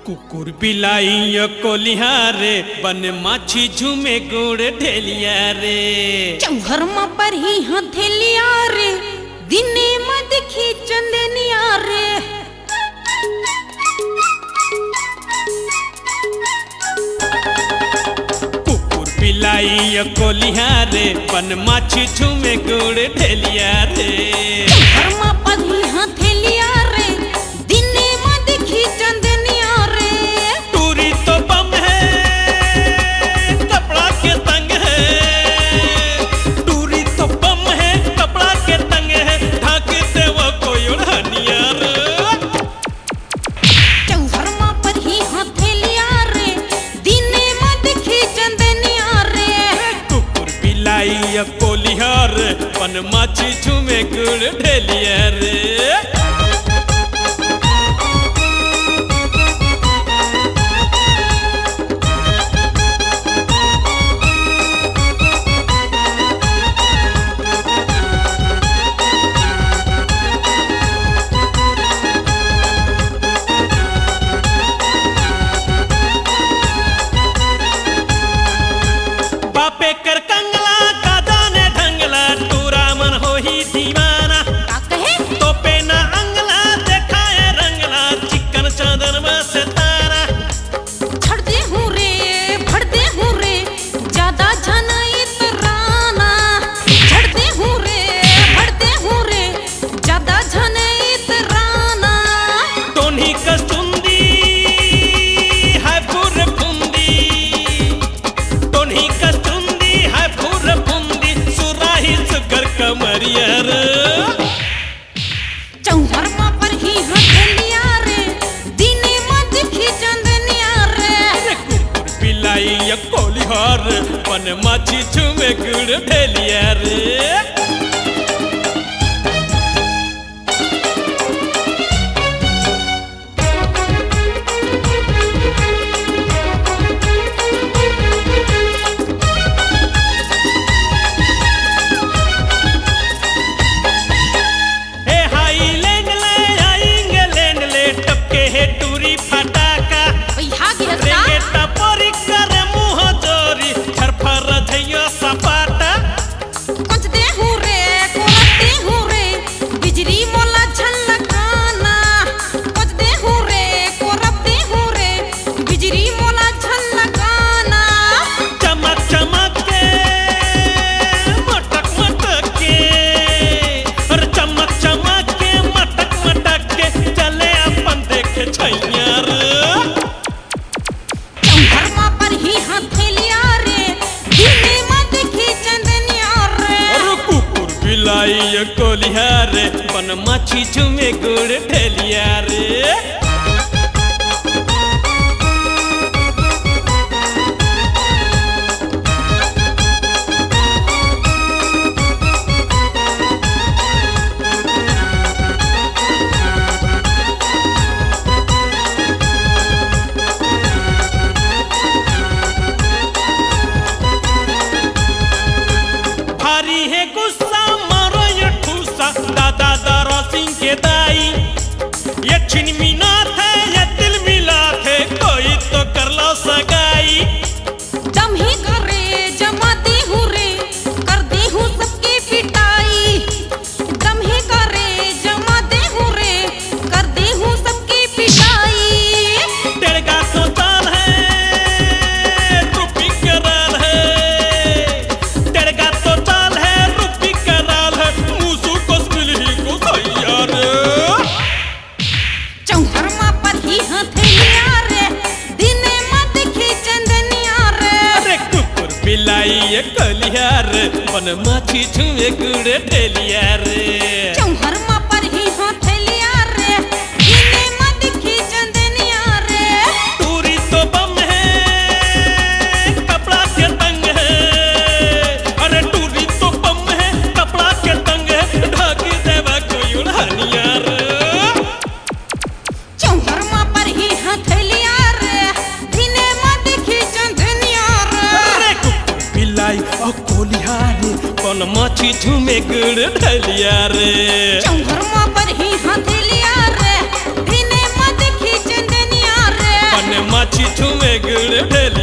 कुकुर बिलाई कोलिया रे बन माछी झूमे गुड़ ढेलिया रे चौहर में पर ही हथेलिया रे दिने में दिखी चंदनिया रे कुकुर बिलाई कोलिया रे बन माछी झूमे गुड़ ढेलिया रे चौहर में पर ही हथेलिया रे दिने में दिखी चंदनिया रे टूरी तो बम है कपड़ा के तंग है टूरी तो बम है कपड़ा के तंग है ढाक दे वो कोई उड़ानिया रे चौहर में पर ही हथेलिया रे दिने में दिखी चंदनिया रे कुकुर बिलाई कोलिया रे बन माछी झूमे गुड़ ढेलिया रे बापे कर कंगला का दाने ढंगला टूरा मन हो ही दीवाना का कहे तो पे ना अंगला देखाए रंगला चिकन चादर में सितारा छड़ दे हूँ रे फड़ दे हूँ रे ज्यादा झनाई तराना छड़ दे हूँ रे फड़ दे हूँ रे ज्यादा झनाई तराना टोनी कस्तुंदी है फुर फुंदी टोनी कस्तुंदी है फुर फुंदी सुराही सुगर कमरिया रे चौहर में पर ही हथेलिया रे दिने में दिखी चंदनिया रे कुकुर बिलाई कोलिहार बन माछी झूमे गुड़ ढेलिया रे टूरी फटाका भैया गिरता रेटा परी करे मुंह जोरी छरफर झैया सपाटा कुछ दे हूँ रे कोरते हूँ रे बिजली मोला झलकाना कुछ दे हूँ रे कोरते हूँ रे बिजली मोला झलकाना चमक चमक के मटक मटक के और चमक चमक के मटक मटक के चले अपन देखे छैया रे चौहर में पर ही हथेलिया रे दिने में दिखी चंदनिया रे और कुकुर बिलाई कोलिया रे बन माछी झूमे गुड़ ढेलिया रे भारी है गुस्सा मारो ये ठूसा दादा दारा सिंह के दाई ये छिनमिनात है ये दिल मिलात है कोई तो कर लो सगाई दम ही करे जमाती हूँ रे कर दी हूँ सबकी पिटाई दम ही करे जमाते हूँ रे कर दी हूँ सबकी पिटाई तेड़का तो चाल है रूपी कराल है तेड़का तो चाल है रूपी कराल है मुसु को मिली को सैया रे चौहर में पर ही हथेलिया रे दिने में दिखी चंदनिया रे अरे कुकुर बिलाई कलिया रे बन माछी झूमे गुड़ ढेलिया रे चौहर में पर ही हथेलिया रे दिने में दिखी चंदनिया रे टूरी तो बम है कपड़ा के तंग है अरे टूरी तो बम है कपड़ा के तंग है ढाक देवा कोई उड़ानिया रे चौहर में पर ही हथेलिया रे दिने में दिखी चंदनिया रे अरे कुकुर बिलाई कोलिया रे बन माछी झूमे गुड़ ढेलिया रे चौहर में पर ही हथेलिया रे दिने में दिखी चंदनिया रे छी छुमे गुड़ ढेली